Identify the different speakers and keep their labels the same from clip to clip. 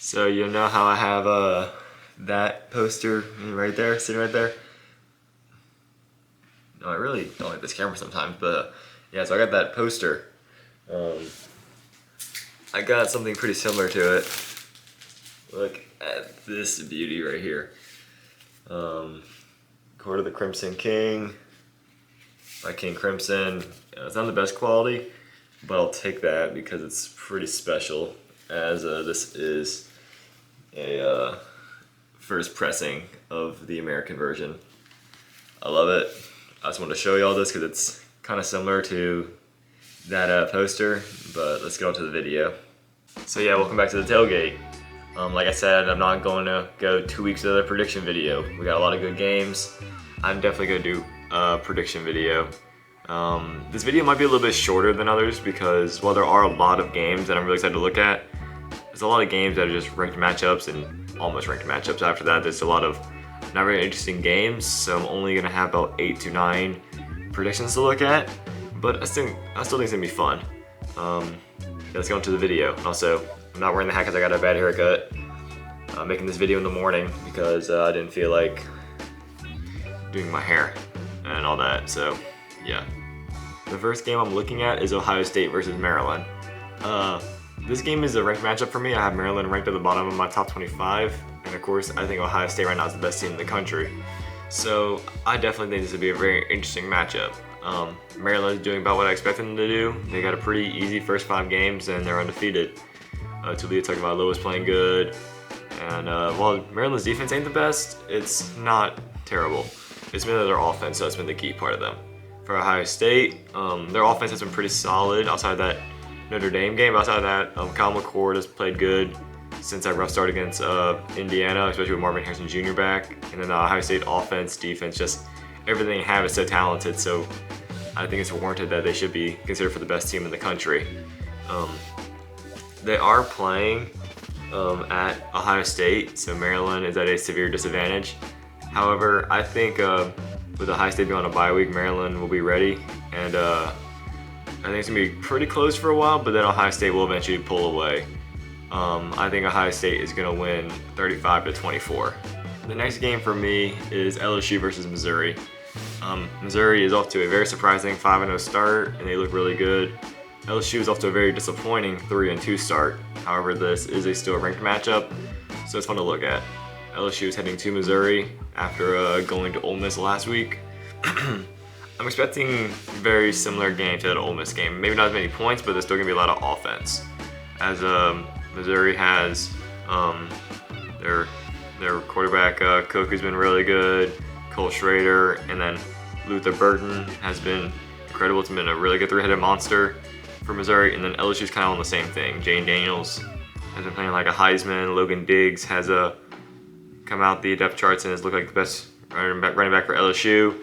Speaker 1: So you know how I have that poster right there, sitting right there? No, I really don't like this camera sometimes, but yeah, so I got that poster. I got something pretty similar to it. Look at this beauty right here. Court of the Crimson King by King Crimson. It's not the best quality, but I'll take that because it's pretty special, as this is a first pressing of the American version. I love it. I just wanted to show you all this because it's kind of similar to that poster, but let's get on to the video. So yeah, welcome back to the tailgate. Like I said, I'm not going to go 2 weeks without a prediction video. We got a lot of good games. I'm definitely going to do a prediction video. This video might be a little bit shorter than others because while there are a lot of games that I'm really excited to look at, there's a lot of games that are just ranked matchups and almost ranked matchups. After that, there's a lot of not very interesting games, so I'm only going to have about 8 to 9 predictions to look at, but I still think it's going to be fun. Let's go into the video. And also, I'm not wearing the hat because I got a bad haircut. I'm making this video in the morning because I didn't feel like doing my hair and all that, so yeah. The first game I'm looking at is Ohio State versus Maryland. This game is a ranked matchup for me. I have Maryland ranked at the bottom of my top 25, and of course I think Ohio State right now is the best team in the country. So I definitely think this would be a very interesting matchup. Maryland is doing about what I expected them to do. They got a pretty easy first 5 games and they're undefeated. Talia Tagovailoa is playing good, and while Maryland's defense ain't the best, it's not terrible. It's been their offense, so that's been the key part of them. For Ohio State, their offense has been pretty solid outside of that Notre Dame game. Outside of that, Kyle McCord has played good since that rough start against Indiana, especially with Marvin Harrison Jr. back. And then the Ohio State offense, defense, just everything they have is so talented, so I think it's warranted that they should be considered for the best team in the country. They are playing at Ohio State, so Maryland is at a severe disadvantage. However, I think with Ohio State being on a bye week, Maryland will be ready, and I think it's going to be pretty close for a while, but then Ohio State will eventually pull away. I think Ohio State is going to win 35-24. The next game for me is LSU versus Missouri. Missouri is off to a very surprising 5-0 start, and they look really good. LSU is off to a very disappointing 3-2 start. However, this is still a ranked matchup, so it's fun to look at. LSU is heading to Missouri after going to Ole Miss last week. I'm expecting very similar game to that Ole Miss game. Maybe not as many points, but there's still going to be a lot of offense. As Missouri has their quarterback, Cook, who's been really good, Cole Schrader, and then Luther Burden has been incredible. It's been a really good 3-headed monster for Missouri. And then LSU's kind of on the same thing. Jane Daniels has been playing like a Heisman. Logan Diggs has come out the depth charts and has looked like the best running back for LSU.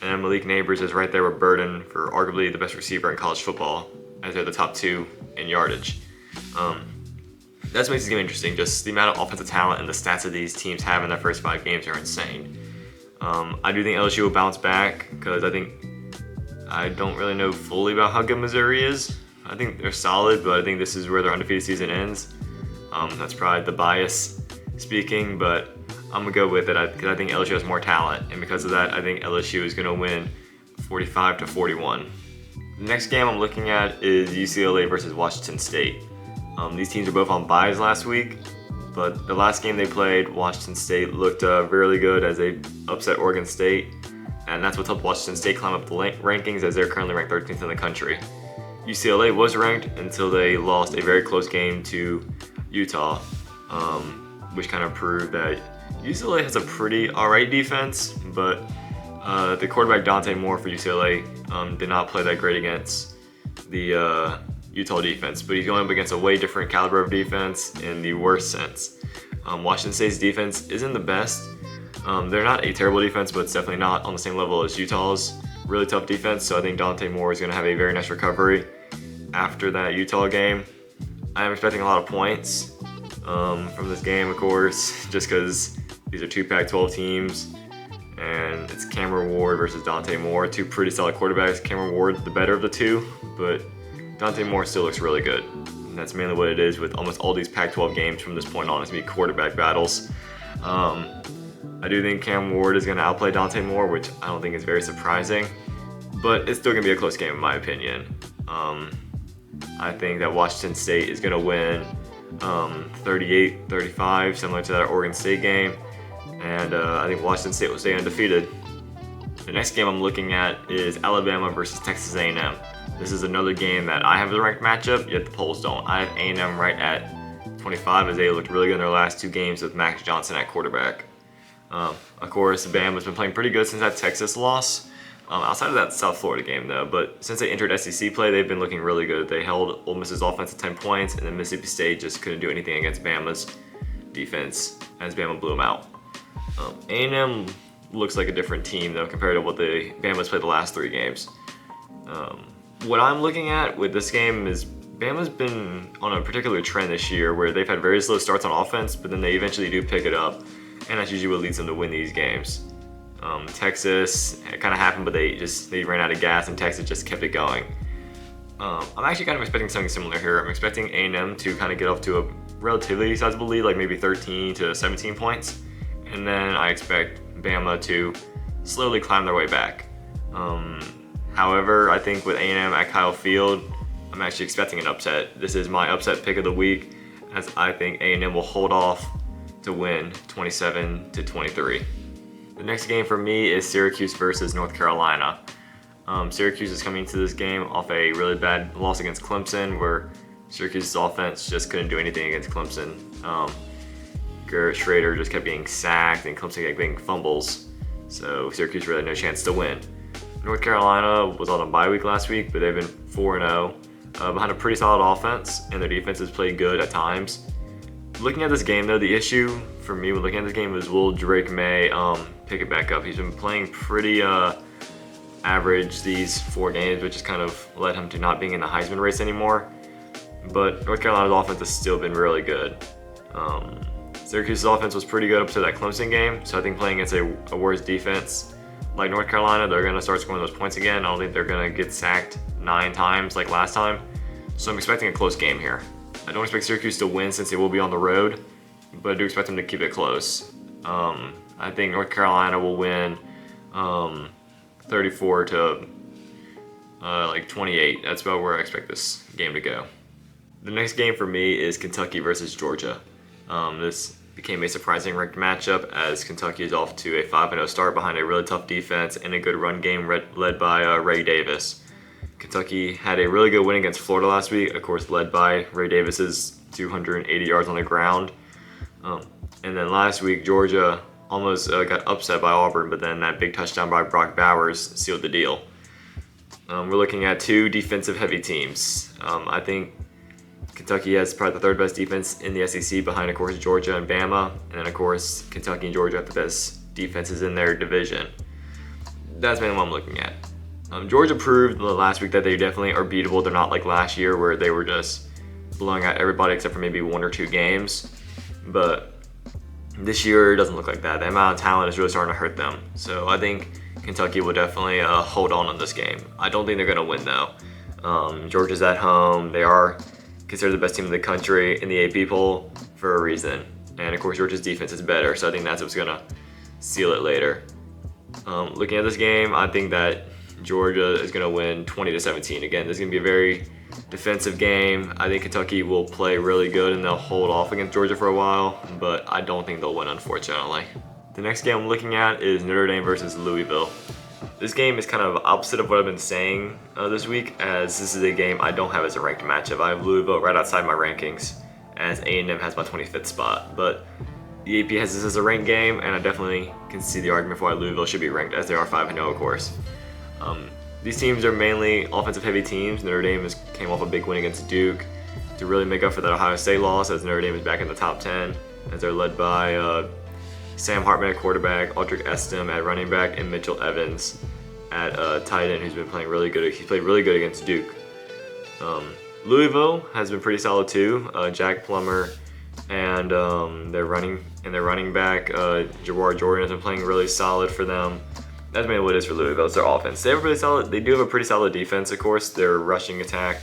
Speaker 1: And Malik Neighbors is right there with Burden for arguably the best receiver in college football, as they're the top 2 in yardage. That's what makes this game interesting. Just the amount of offensive talent and the stats that these teams have in their first 5 games are insane. I do think LSU will bounce back because I don't really know fully about how good Missouri is. I think they're solid, but I think this is where their undefeated season ends. That's probably the bias speaking, but I'm going to go with it because I think LSU has more talent, and because of that, I think LSU is going to win 45-41. The next game I'm looking at is UCLA versus Washington State. These teams are both on byes last week, but the last game they played, Washington State looked really good as they upset Oregon State, and that's what helped Washington State climb up the rankings as they're currently ranked 13th in the country. UCLA was ranked until they lost a very close game to Utah, which kind of proved that UCLA has a pretty alright defense, but the quarterback Dante Moore for UCLA did not play that great against the Utah defense, but he's going up against a way different caliber of defense in the worst sense. Washington State's defense isn't the best. They're not a terrible defense, but it's definitely not on the same level as Utah's really tough defense, so I think Dante Moore is going to have a very nice recovery after that Utah game. I am expecting a lot of points from this game, of course, just because these are 2 Pac-12 teams, and it's Cameron Ward versus Dante Moore, 2 pretty solid quarterbacks. Cameron Ward, the better of the 2, but Dante Moore still looks really good. And that's mainly what it is with almost all these Pac-12 games from this point on. It's going to be quarterback battles. I do think Cam Ward is going to outplay Dante Moore, which I don't think is very surprising. But it's still going to be a close game in my opinion. I think that Washington State is going to win 38-35, similar to that Oregon State game. And I think Washington State will stay undefeated. The next game I'm looking at is Alabama versus Texas A&M. This is another game that I have as a ranked matchup, yet the polls don't. I have A&M right at 25 as they looked really good in their last 2 games with Max Johnson at quarterback. Of course, Bama's been playing pretty good since that Texas loss. Outside of that South Florida game though, but since they entered SEC play, they've been looking really good. They held Ole Miss's offense to 10 points, and then Mississippi State just couldn't do anything against Bama's defense as Bama blew them out. A&M looks like a different team though compared to what the Bama's played the last 3 games. What I'm looking at with this game is Bama's been on a particular trend this year where they've had very slow starts on offense, but then they eventually do pick it up, and that's usually what leads them to win these games. Texas, it kind of happened, but they ran out of gas, and Texas just kept it going. I'm actually kind of expecting something similar here. I'm expecting A&M to kind of get off to a relatively sizable lead, like maybe 13 to 17 points, and then I expect Bama to slowly climb their way back. However, I think with A&M at Kyle Field, I'm actually expecting an upset. This is my upset pick of the week, as I think A&M will hold off to win 27-23. The next game for me is Syracuse versus North Carolina. Syracuse is coming to this game off a really bad loss against Clemson, where Syracuse's offense just couldn't do anything against Clemson. Garrett Schrader just kept getting sacked, and Clemson kept getting fumbles, so Syracuse really had no chance to win. North Carolina was on a bye week last week, but they've been 4-0 behind a pretty solid offense, and their defense has played good at times. Looking at this game though, the issue for me when looking at this game is, will Drake May pick it back up? He's been playing pretty average these 4 games, which has kind of led him to not being in the Heisman race anymore. But North Carolina's offense has still been really good. Syracuse's offense was pretty good up to that Clemson game, so I think playing against a worse defense like North Carolina, they're going to start scoring those points again. I don't think they're going to get sacked 9 times like last time, so I'm expecting a close game here. I don't expect Syracuse to win since they will be on the road, but I do expect them to keep it close. I think North Carolina will win 34 to 28. That's about where I expect this game to go. The next game for me is Kentucky versus Georgia. This became a surprising ranked matchup as Kentucky is off to a 5-0 start behind a really tough defense and a good run game led by Ray Davis. Kentucky had a really good win against Florida last week, of course led by Ray Davis's 280 yards on the ground. And then last week, Georgia almost got upset by Auburn, but then that big touchdown by Brock Bowers sealed the deal. We're looking at 2 defensive-heavy teams. I think Kentucky has probably the 3rd best defense in the SEC behind, of course, Georgia and Bama. And then, of course, Kentucky and Georgia have the best defenses in their division. That's mainly what I'm looking at. Georgia proved last week that they definitely are beatable. They're not like last year where they were just blowing out everybody except for maybe 1 or 2 games. But this year it doesn't look like that. The amount of talent is really starting to hurt them. So I think Kentucky will definitely hold on this game. I don't think they're going to win though. Georgia's at home. They are considered the best team in the country in the AP poll for a reason. And of course Georgia's defense is better, so I think that's what's going to seal it later. Looking at this game, I think that Georgia is going to win 20-17. Again, this is going to be a very defensive game. I think Kentucky will play really good and they'll hold off against Georgia for a while, but I don't think they'll win, unfortunately. The next game I'm looking at is Notre Dame versus Louisville. This game is kind of opposite of what I've been saying this week, as this is a game I don't have as a ranked matchup. I have Louisville right outside my rankings, as A&M has my 25th spot. But the AP has this as a ranked game, and I definitely can see the argument for why Louisville should be ranked, as they are 5-0, of course. These teams are mainly offensive-heavy teams. Notre Dame came off a big win against Duke to really make up for that Ohio State loss, as Notre Dame is back in the top 10, as they're led by Sam Hartman at quarterback, Aldrick Estem at running back, and Mitchell Evans at tight end, who's been playing really good. He played really good against Duke. Louisville has been pretty solid too. Jack Plummer and their running back, Jawar Jordan, has been playing really solid for them. That's mainly what it is for Louisville. It's their offense. They do have a pretty solid defense, of course. Their rushing attack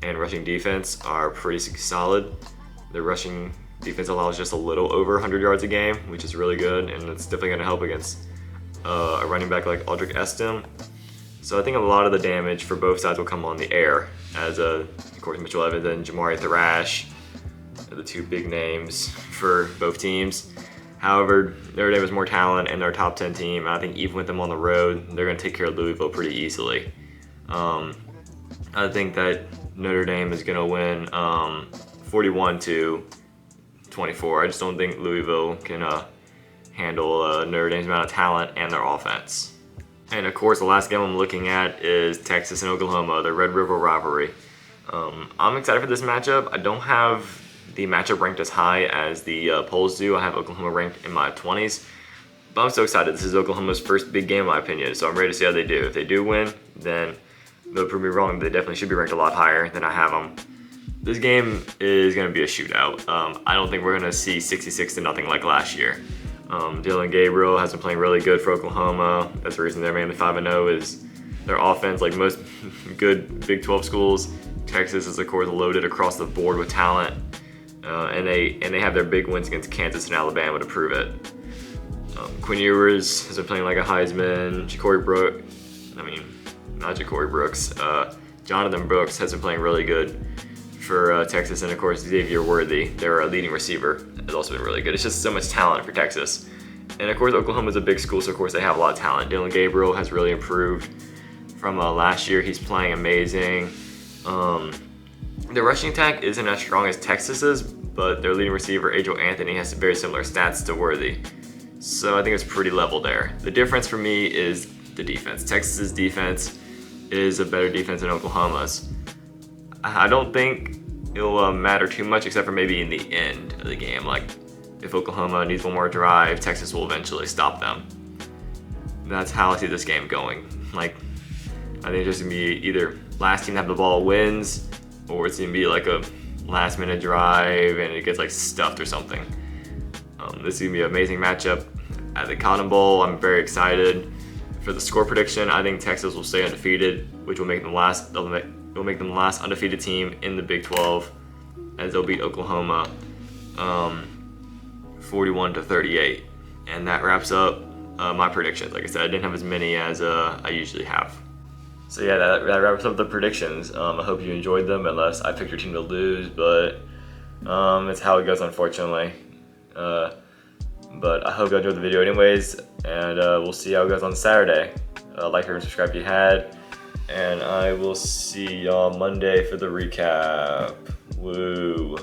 Speaker 1: and rushing defense are pretty solid. The rushing defense allows just a little over 100 yards a game, which is really good, and it's definitely going to help against a running back like Aldrick Estem. So I think a lot of the damage for both sides will come on the air, as of course Mitchell Evans and Jamari Thrash are the two big names for both teams. However, Notre Dame has more talent and they're a top 10 team. I think even with them on the road, they're going to take care of Louisville pretty easily. I think that Notre Dame is going to win 41-24. I just don't think Louisville can handle Notre Dame's amount of talent and their offense. And of course, the last game I'm looking at is Texas and Oklahoma, the Red River rivalry. I'm excited for this matchup. I don't have the matchup ranked as high as the polls do. I have Oklahoma ranked in my 20s. But I'm so excited. This is Oklahoma's first big game in my opinion, so I'm ready to see how they do. If they do win, then they'll prove me wrong. They definitely should be ranked a lot higher than I have them. This game is going to be a shootout. I don't think we're going to see 66-0 like last year. Dylan Gabriel has been playing really good for Oklahoma. That's the reason they're mainly 5-0 is their offense. Like most good Big 12 schools, Texas is of course loaded across the board with talent, and they have their big wins against Kansas and Alabama to prove it. Quinn Ewers has been playing like a Heisman. Jonathan Brooks has been playing really good for Texas, and of course Xavier Worthy, their leading receiver, has also been really good. It's just so much talent for Texas. And of course Oklahoma's a big school, so of course they have a lot of talent. Dylan Gabriel has really improved from last year. He's playing amazing. The rushing attack isn't as strong as Texas's, but their leading receiver, Adriel Anthony, has very similar stats to Worthy. So I think it's pretty level there. The difference for me is the defense. Texas's defense is a better defense than Oklahoma's. I don't think it'll matter too much, except for maybe in the end of the game. Like if Oklahoma needs one more drive, Texas will eventually stop them. That's how I see this game going. Like I think it's just gonna be either last team to have the ball wins, or it's gonna be like a last minute drive and it gets like stuffed or something. This is gonna be an amazing matchup at the Cotton Bowl. I'm very excited. For the score prediction, I think Texas will stay undefeated, which will make them the last undefeated team in the Big 12, as they'll beat Oklahoma 41-38. And that wraps up my predictions. Like I said, I didn't have as many as I usually have. So yeah, that wraps up the predictions. I hope you enjoyed them, unless I picked your team to lose, but it's how it goes, unfortunately. But I hope you enjoyed the video anyways, and we'll see how it goes on Saturday. Like and subscribe if you had, and I will see y'all Monday for the recap. Woo!